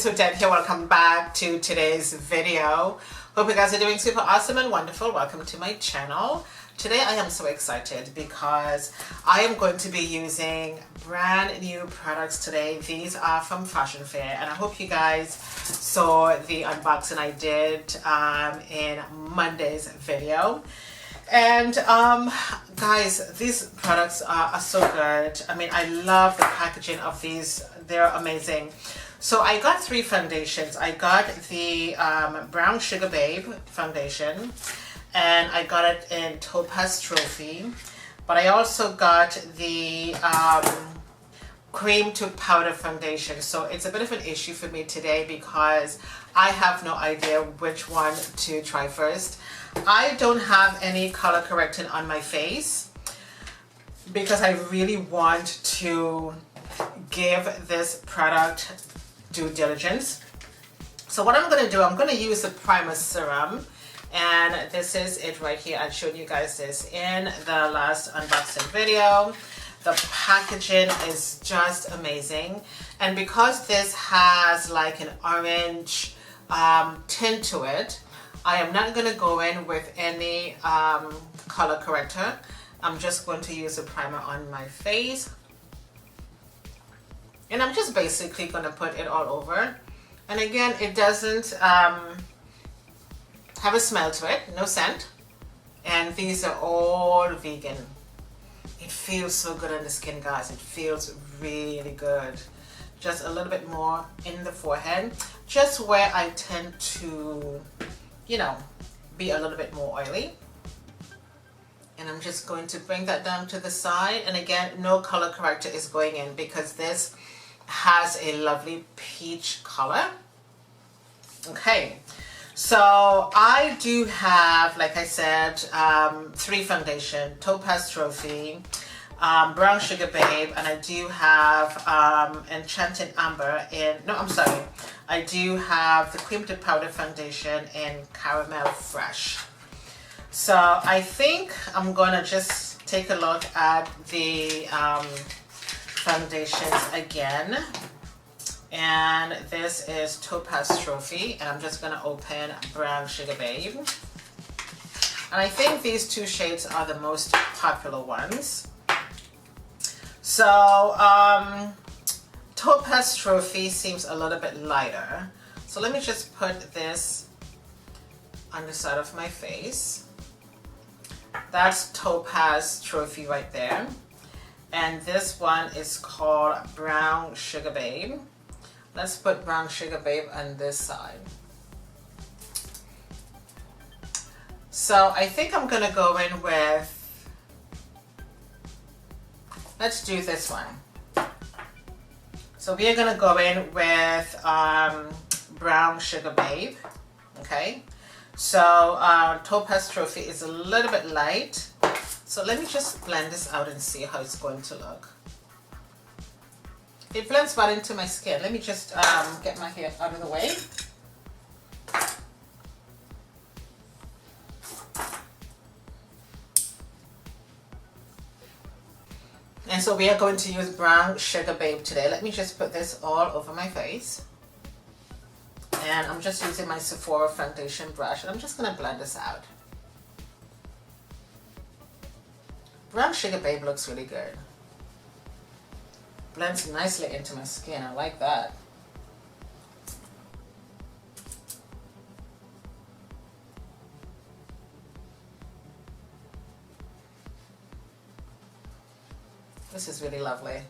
it's Odette here. Welcome back to today's video. Hope you guys are doing super awesome and wonderful. Welcome to my channel. Today I am so excited because I am going to be using brand new products today. These are from Fashion Fair, and I hope you guys saw the unboxing I did in Monday's video. And guys, these products are so good. I mean, I love the packaging of these. They're amazing. So I got three foundations. I got the Brown Sugar Babe foundation, and I got it in Topaz Trophy. But I also got the cream to powder foundation. So it's a bit of an issue for me today because I have no idea which one to try first. I don't have any color correcting on my face because I really want to give this product due diligence. So what I'm going to do, I'm going to use the primer serum, and this is it right here. I showed you guys this in the last unboxing video. The packaging is just amazing, and because this has like an orange tint to it, I am not going to go in with any color corrector. I'm just going to use a primer on my face, and I'm just basically going to put it all over. And again, it doesn't have a smell to it, no scent, and these are all vegan. It feels so good on the skin, guys. It feels really good. Just a little bit more in the forehead, just where I tend to, you know, be a little bit more oily. And I'm just going to bring that down to the side. And again, no color corrector is going in because this has a lovely peach color. Okay, so I do have, like I said, three foundation: Topaz Trophy, Brown Sugar Babe, and I do have Enchanting Amber in, no, I'm sorry, I do have the cream to powder foundation in Caramel Fresh. So I think I'm gonna just take a look at the foundations again. And this is Topaz Trophy, and I'm just gonna open Brown Sugar Babe. And I think these two shades are the most popular ones. So Topaz Trophy seems a little bit lighter. So let me just put this on the side of my face. That's Topaz Trophy right there. And this one is called Brown Sugar Babe. Let's put Brown Sugar Babe on this side. So I think I'm gonna go in with, let's do this one. So we are gonna go in with Brown Sugar Babe, okay? So Topaz Trophy is a little bit light. So let me just blend this out and see how it's going to look. It blends right into my skin. Let me just get my hair out of the way. And so we are going to use Brown Sugar Babe today. Let me just put this all over my face. And I'm just using my Sephora foundation brush, and I'm just gonna blend this out. Brown Sugar Babe looks really good. Blends nicely into my skin. I like that. This is really lovely.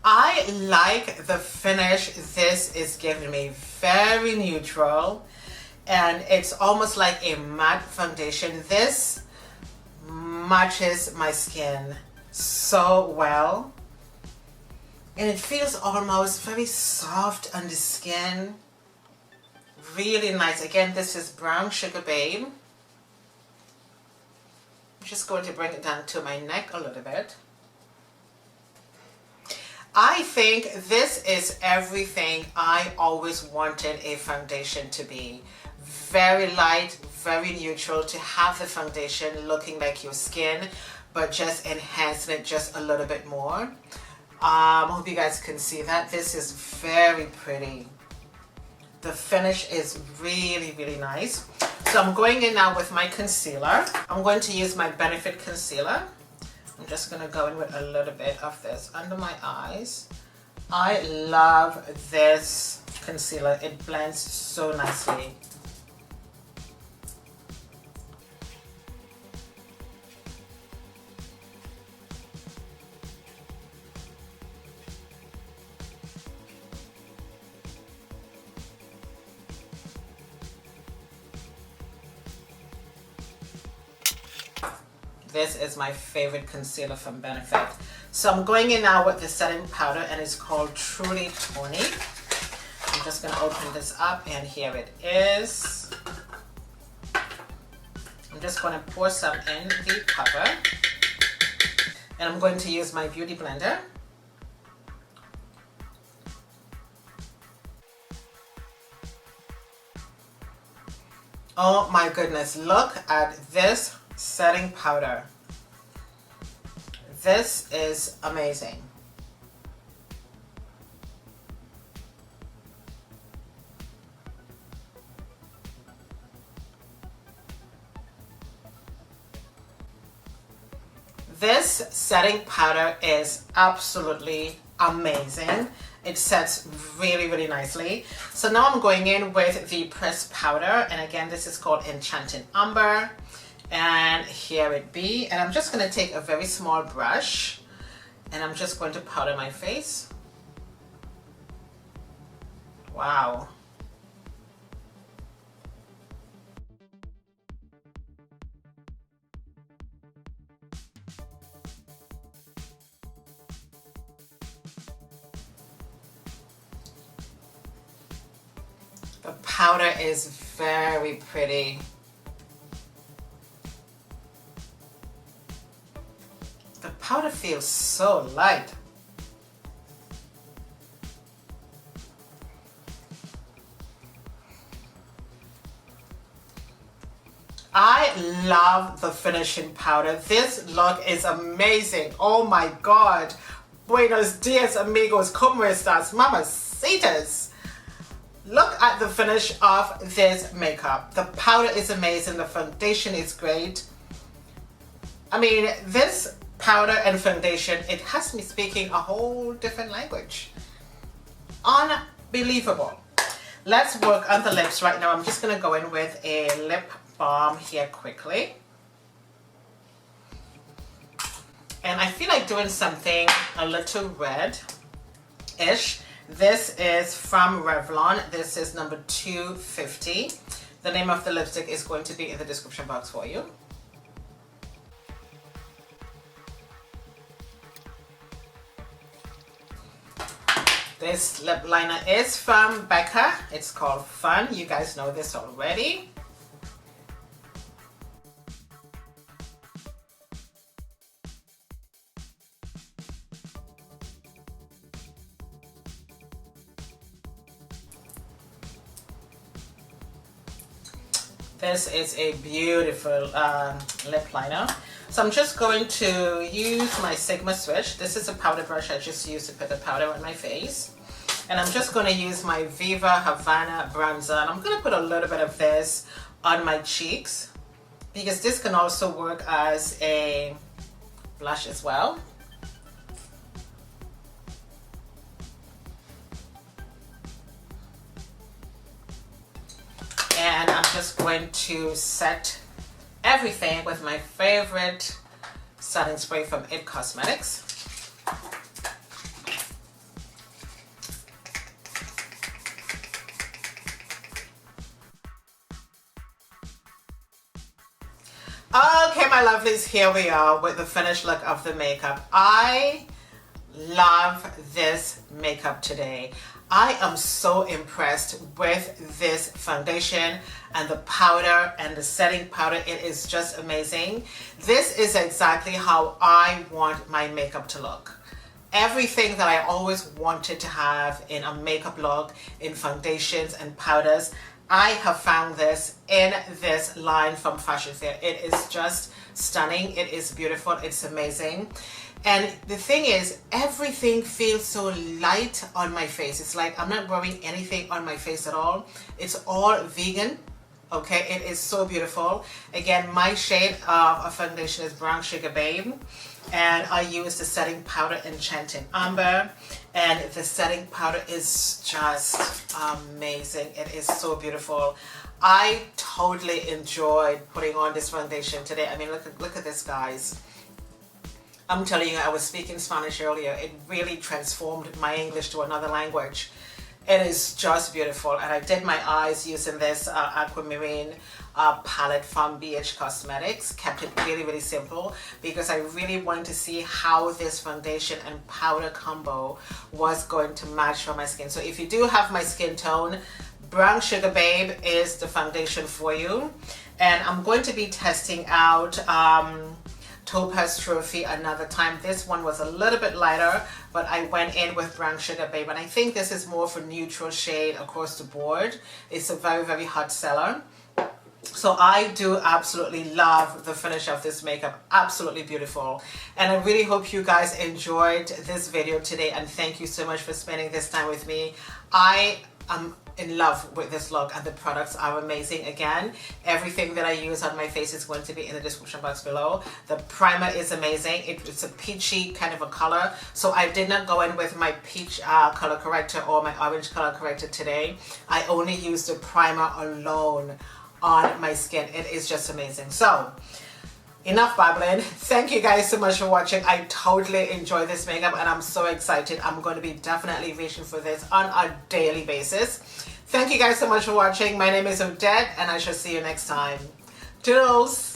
I like the finish this is giving me. Very neutral, and it's almost like a matte foundation. This matches my skin so well. And it feels almost very soft on the skin. Really nice. Again, this is Brown Sugar Babe. I'm just going to bring it down to my neck a little bit. I think this is everything I always wanted a foundation to be. Very light, very neutral, to have the foundation looking like your skin, but just enhancing it just a little bit more. I hope you guys can see that. This is very pretty. The finish is really, really nice. So I'm going in now with my concealer. I'm going to use my Benefit concealer. I'm just going to go in with a little bit of this under my eyes. I love this concealer. It blends so nicely. This is my favorite concealer from Benefit. So I'm going in now with the setting powder, and it's called Truly Tawney. I'm just going to open this up, and here it is. I'm just going to pour some in the cover. And I'm going to use my beauty blender. Oh my goodness, look at this setting powder. This is amazing. This setting powder is absolutely amazing. It sets really, really nicely. So now I'm going in with the pressed powder, and again, this is called Enchanting Umber. And here it be, and I'm just going to take a very small brush, and I'm just going to powder my face. Wow. The powder is very pretty. The powder feels so light. I love the finishing powder. This look is amazing. Oh my God. Buenos dias, amigos. ¿Cómo estás? Mamacitas. Look at the finish of this makeup. The powder is amazing. The foundation is great. I mean, this powder and foundation, it has me speaking a whole different language. Unbelievable. Let's work on the lips right now. I'm just going to go in with a lip balm here quickly. And I feel like doing something a little red-ish. This is from Revlon. This is number 250. The name of the lipstick is going to be in the description box for you. This lip liner is from Becca. It's called Fun. You guys know this already. This is a beautiful lip liner. So I'm just going to use my Sigma Switch. This is a powder brush I just used to put the powder on my face. And I'm just going to use my Viva Havanna bronzer. And I'm going to put a little bit of this on my cheeks, because this can also work as a blush as well. And I'm just going to set everything with my favorite setting spray from It Cosmetics. Okay, my lovelies, here we are with the finished look of the makeup. I love this makeup today. I am so impressed with this foundation and the powder and the setting powder. It is just amazing. This is exactly how I want my makeup to look. Everything that I always wanted to have in a makeup look, in foundations and powders, I have found this in this line from Fashion Fair. It is just stunning. It is beautiful. It's amazing. And the thing is, everything feels so light on my face. It's like I'm not wearing anything on my face at all. It's all vegan. Okay, it is so beautiful. Again, my shade of a foundation is Brown Sugar Babe. And I use the setting powder Enchanting Amber. And the setting powder is just amazing. It is so beautiful. I totally enjoyed putting on this foundation today. I mean, look at this, guys. I'm telling you, I was speaking Spanish earlier. It really transformed my English to another language. It is just beautiful. And I did my eyes using this Aquamarine palette from BH Cosmetics. Kept it really, really simple because I really wanted to see how this foundation and powder combo was going to match for my skin. So if you do have my skin tone, Brown Sugar Babe is the foundation for you. And I'm going to be testing out Topaz Trophy another time. This one was a little bit lighter, but I went in with Brown Sugar Babe, and I think this is more for neutral shade across the board. It's a very, very hot seller. So I do absolutely love the finish of this makeup. Absolutely beautiful. And I really hope you guys enjoyed this video today, and thank you so much for spending this time with me. I am in love with this look, and the products are amazing. Again, everything that I use on my face is going to be in the description box below. The primer is amazing. It's a peachy kind of a color, so I did not go in with my peach color corrector or my orange color corrector today. I only used the primer alone on my skin. It is just amazing. So enough babbling. Thank you guys so much for watching. I totally enjoy this makeup and I'm so excited. I'm going to be definitely reaching for this on a daily basis. Thank you guys so much for watching. My name is Odette and I shall see you next time. Toodles!